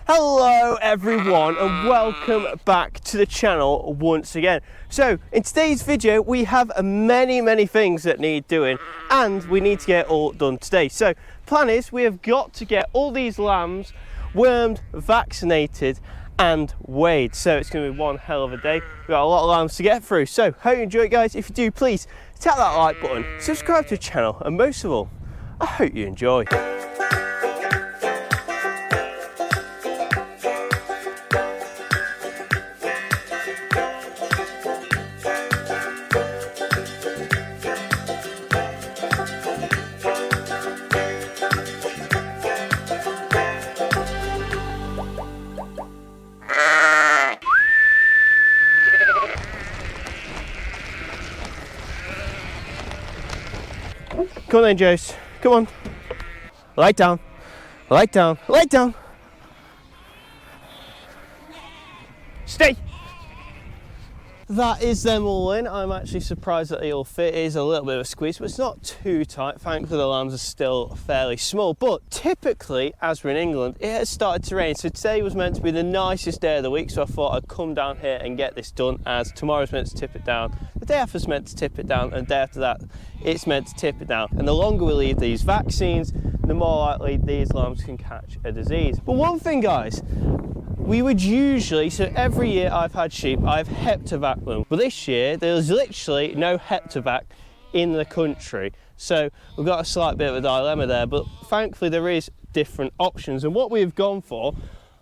Hello everyone and welcome back to the channel once again. So in today's video we have many things that need doing and we need to get it all done today. So plan is we have got to get all these lambs wormed, vaccinated and weighed. So it's going to be one hell of a day. We've got a lot of lambs to get through. So hope you enjoy it guys. If you do, please tap that like button, subscribe to the channel and most of all, I hope you enjoy. Come on then, Jose. Come on. Lie down. Lie down. Lie down. Stay. That is them all in. I'm actually surprised that they all fit. It is a little bit of a squeeze, but it's not too tight. Thankfully, the lambs are still fairly small. But typically, as we're in England, it has started to rain. So today was meant to be the nicest day of the week. So I thought I'd come down here and get this done, as tomorrow's meant to tip it down. The day after is meant to tip it down, and the day after that, it's meant to tip it down. And the longer we leave these vaccines, the more likely these lambs can catch a disease. But one thing, guys, we would usually, so every year I've had sheep, I've Heptavac them. But this year, there's literally no Heptavac in the country. So we've got a slight bit of a dilemma there, but thankfully there is different options. And what we've gone for,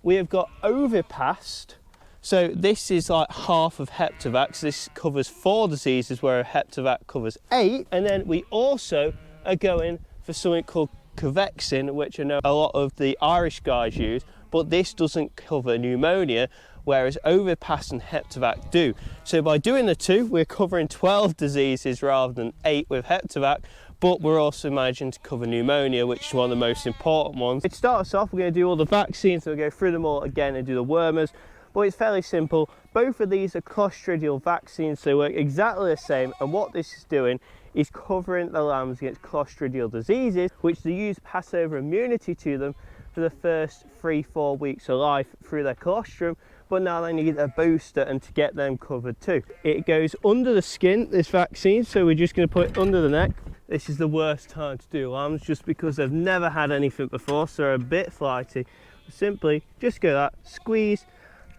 we have got Overpast. So this is like half of Heptavac. So this covers 4 diseases where a Heptavac covers 8. And then we also are going for something called Covexin, which I know a lot of the Irish guys use, but this doesn't cover pneumonia, whereas Overpass and Heptavac do. So by doing the 2, we're covering 12 diseases rather than 8 with Heptavac, but we're also managing to cover pneumonia, which is one of the most important ones. To start us off, we're going to do all the vaccines, so we'll go through them all again and do the wormers, but it's fairly simple. Both of these are Clostridial vaccines, so they work exactly the same, and what this is doing is covering the lambs against Clostridial diseases, which they use Passover immunity to them for the first 3-4 weeks of life through their colostrum, but now they need a booster and to get them covered too. It goes under the skin, this vaccine, so we're just going to put it under the neck. This is the worst time to do lambs just because they've never had anything before, so they're a bit flighty. Simply just go that, squeeze,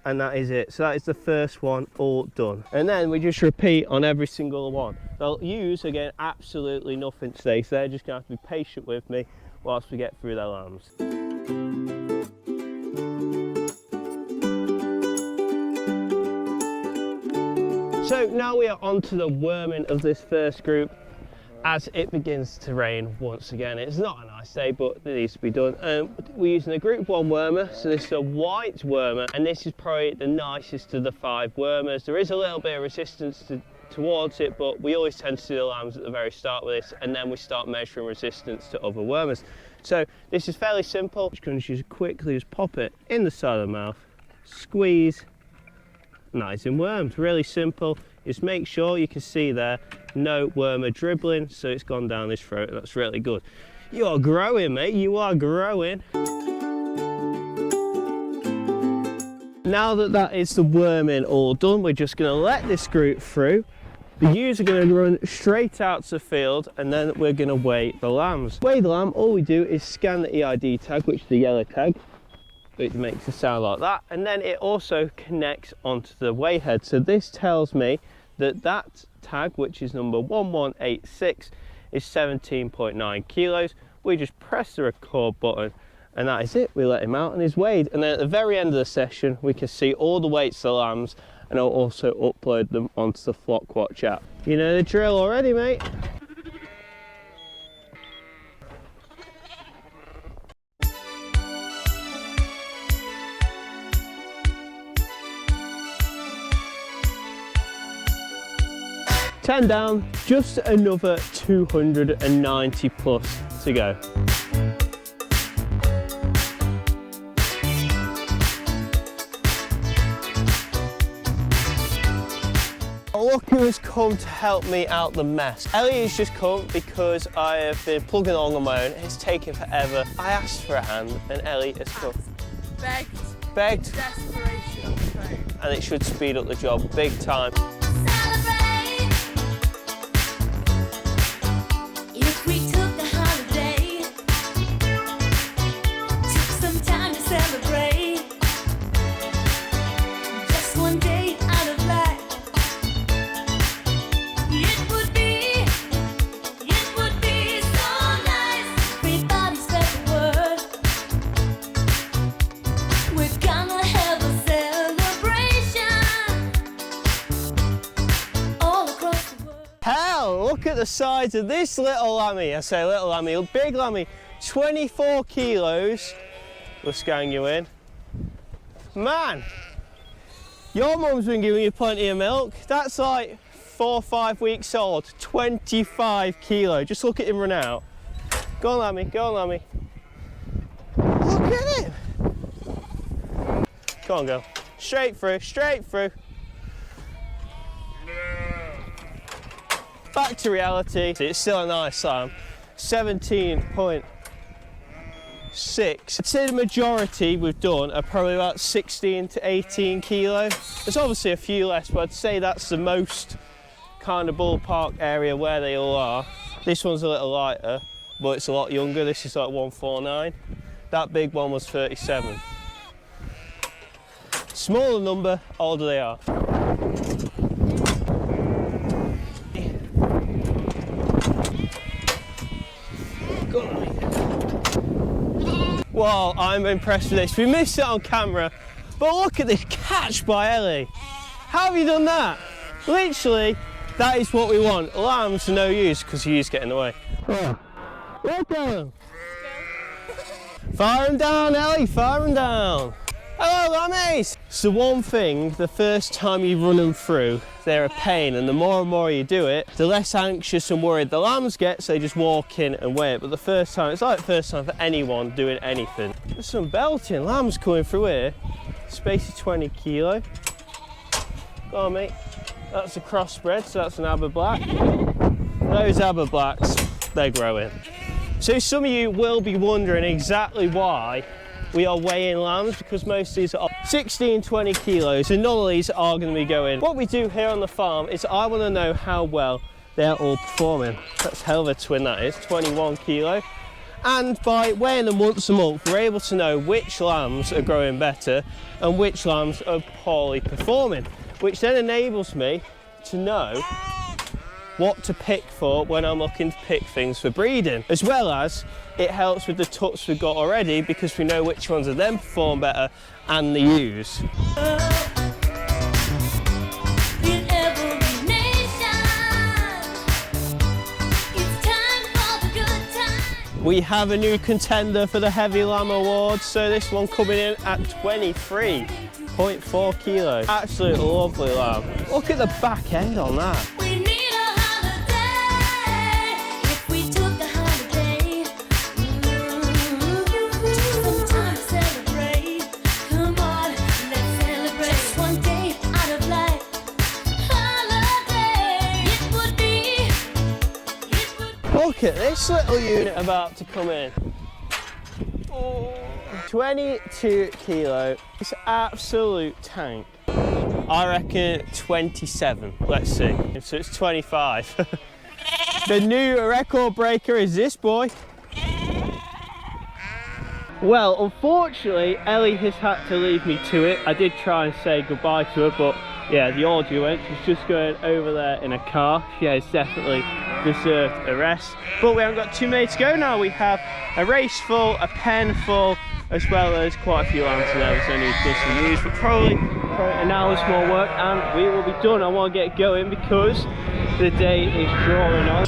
and that is it. So that is the first one all done. And then we just repeat on every single one. They'll use, again, absolutely nothing today, so they're just going to have to be patient with me whilst we get through their lambs. So now we are on to the worming of this first group as it begins to rain once again. It's not a nice day, but it needs to be done. We're using a group 1 wormer, so this is a white wormer, and this is probably the nicest of the 5 wormers. There is a little bit of resistance towards it, but we always tend to do the lambs at the very start with this, and then we start measuring resistance to other wormers. So this is fairly simple. You can just quickly just pop it in the side of the mouth, squeeze, nice and wormed. Really simple. Just make sure you can see there, no wormer dribbling, so it's gone down his throat, and that's really good. You are growing, mate, you are growing. Now that that is the worming all done, we're just going to let this group through. The ewes are going to run straight out to the field, and then we're going to weigh the lambs. Weigh the lamb, all we do is scan the EID tag, which is the yellow tag. It makes a sound like that, and then it also connects onto the weigh head. So this tells me that that tag, which is number 1186, is 17.9 kilos. We just press the record button, and that is it. We let him out and he's weighed, and then at the very end of the session we can see all the weights of the lambs, and I'll also upload them onto the Flock Watch app. You know the drill already, mate. Ten down, just another 290 plus to go. Look who has come to help me out the mess. Ellie has just come because I have been plugging along on my own. It's taken forever. I asked for a hand and Ellie has come. Begged. expect. Desperation train. And it should speed up the job big time. If we took a holiday, took some time to celebrate, just one day out of life, it would be so nice. Everybody spread the word, we're gonna have a celebration all across the world. Hell, look at the size of this little lammy. I say little lammy, big lammy. 24 kilos. We'll scan you in. Man, your mum's been giving you plenty of milk. That's like 4 or 5 weeks old. 25 kilo. Just look at him run out. Go on, lammy, go on, lammy. Look at him. Come on, girl. Straight through, straight through. Back to reality. It's still a nice lamb. 17.6. I'd say the majority we've done are probably about 16 to 18 kilo. There's obviously a few less, but I'd say that's the most kind of ballpark area where they all are. This one's a little lighter, but it's a lot younger. This is like 149. That big one was 37. Smaller number, older they are. Well, I'm impressed with this. We missed it on camera, but look at this catch by Ellie. How have you done that? Literally, that is what we want. Lambs are no use because you get in the way. Oh. Let go. Fire them down, Ellie, fire them down. Hello, lammies. So one thing, the first time you run them through, they're a pain, and the more and more you do it, the less anxious and worried the lambs get, so they just walk in and wait. But the first time, it's like the first time for anyone doing anything. There's some belting lambs coming through here. Space of 20 kilo. Go on, mate. That's a crossbred, so that's an Aber Black. Those Aber Blacks, they're growing. So some of you will be wondering exactly why we are weighing lambs, because most of these are 16, 20 kilos, and none of these are going to be going. What we do here on the farm is I want to know how well they're all performing. That's a hell of a twin, that is, 21 kilo. And by weighing them once a month, we're able to know which lambs are growing better and which lambs are poorly performing, which then enables me to know what to pick for when I'm looking to pick things for breeding, as well as it helps with the tuts we've got already, because we know which ones of them perform better and the ewes. We have a new contender for the Heavy Lamb Awards, so this one coming in at 23.4 kilos. Absolutely lovely lamb. Look at the back end on that. Look at this little unit about to come in. Oh, 22 kilo. It's an absolute tank. I reckon 27. Let's see. So it's 25. The new record breaker is this boy. Well, unfortunately, Ellie has had to leave me to it. I did try and say goodbye to her, but yeah, the audio went. She's just going over there in a car. She has definitely deserved a rest. But we haven't got too many to go now. We have a race full, a pen full, as well as quite a few lambs in there. There's only just some news, but probably an hour's more work and we will be done. I want to get going because the day is drawing on.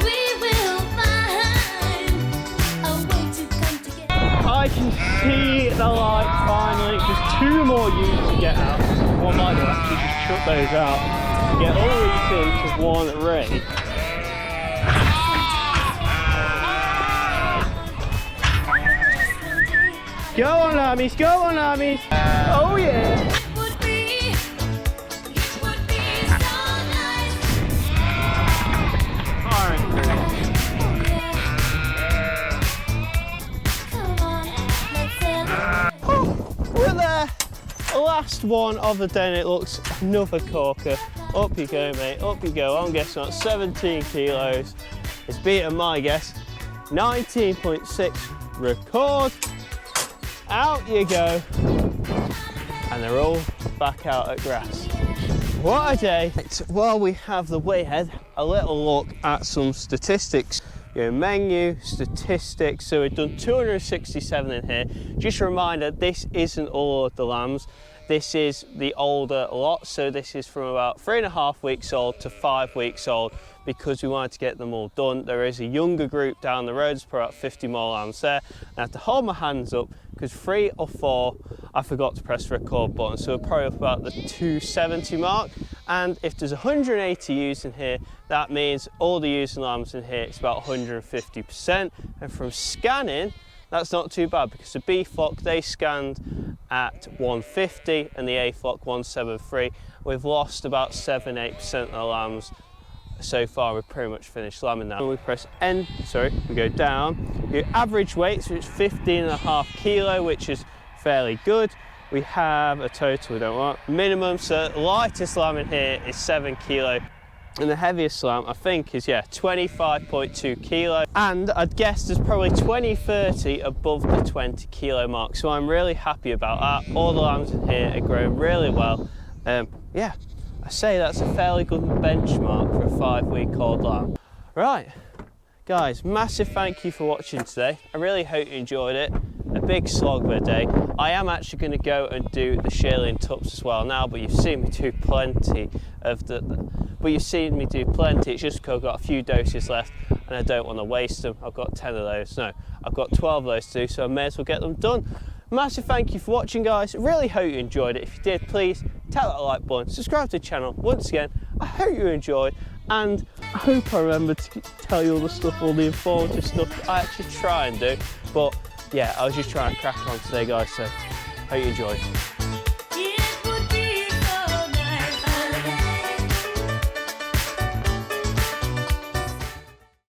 We will need to get out, what I might do actually just chuck those out, get all these into one rig. Go on, lammies, go on, lammies. Oh yeah. Would be so nice. Firing Come on, let's celebrate. We're there. Last one of the day and it looks another corker. Up you go, mate, up you go. I'm guessing at 17 kilos. It's beaten my guess. 19.6 record. Out you go. And they're all back out at grass. What a day. While we have the weigh head, a little look at some statistics. Your menu, statistics, so we've done 267 in here. Just a reminder, this isn't all of the lambs. This is the older lot, so this is from about 3.5 weeks old to 5 weeks old because we wanted to get them all done. There is a younger group down the road, there's probably about 50 more lambs there. I have to hold my hands up because 3 or 4, I forgot to press the record button, so we're probably up about the 270 mark. And if there's 180 ewes in here, that means all the ewes and lambs in here, it's about 150%. And from scanning, that's not too bad because the B flock, they scanned at 150 and the A flock 173. We've lost about 7-8% of the lambs so far. We've pretty much finished lambing now. When we press N, we go down. Your average weight, so it's 15.5 kilo, which is fairly good. We have a total we don't want. Minimum, so the lightest lamb in here is 7 kilo. And the heaviest lamb, I think, is 25.2 kilo. And I'd guess there's probably 20-30 above the 20 kilo mark. So I'm really happy about that. All the lambs in here are growing really well. Yeah, I say that's a fairly good benchmark for a 5-week-old lamb. Right, guys, massive thank you for watching today. I really hope you enjoyed it. A big slog of a day. I am actually going to go and do the LLeyn tups as well now, but you've seen me do plenty of it's just because I've got a few doses left and I don't want to waste them. I've got 10 of those. No, I've got 12 of those to do, so I may as well get them done. Massive thank you for watching, guys. Really hope you enjoyed it. If you did, please tap that like button, subscribe to the channel. Once again, I hope you enjoyed, and I hope I remember to tell you all the stuff, all the informative stuff I actually try and do. But yeah, I was just trying to crack on today, guys, so hope you enjoyed.